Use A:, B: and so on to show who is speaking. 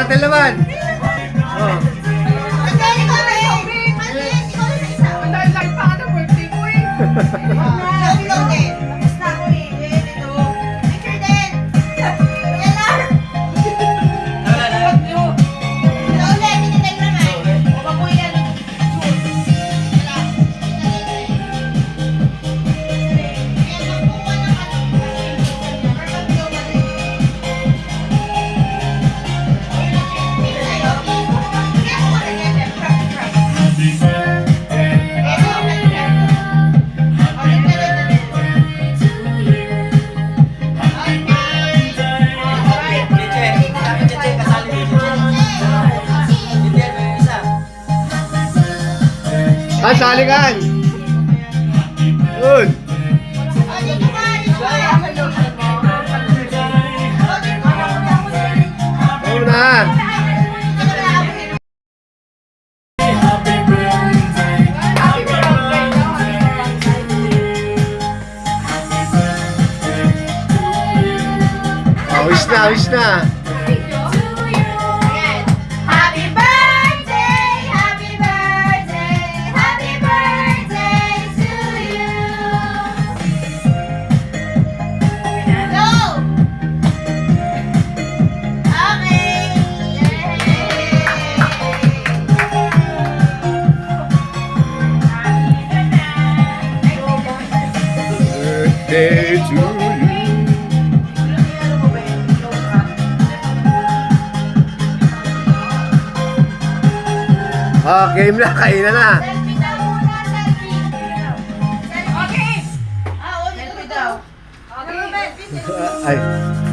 A: Patel naman. Oh. Ah, salikan! Good! Oo na! Awis na, awis na! Birthday to you. Ah, game na, kainan na.
B: Selfie daw muna, selfie. Okay. Selfie daw. Okay.
A: Ay.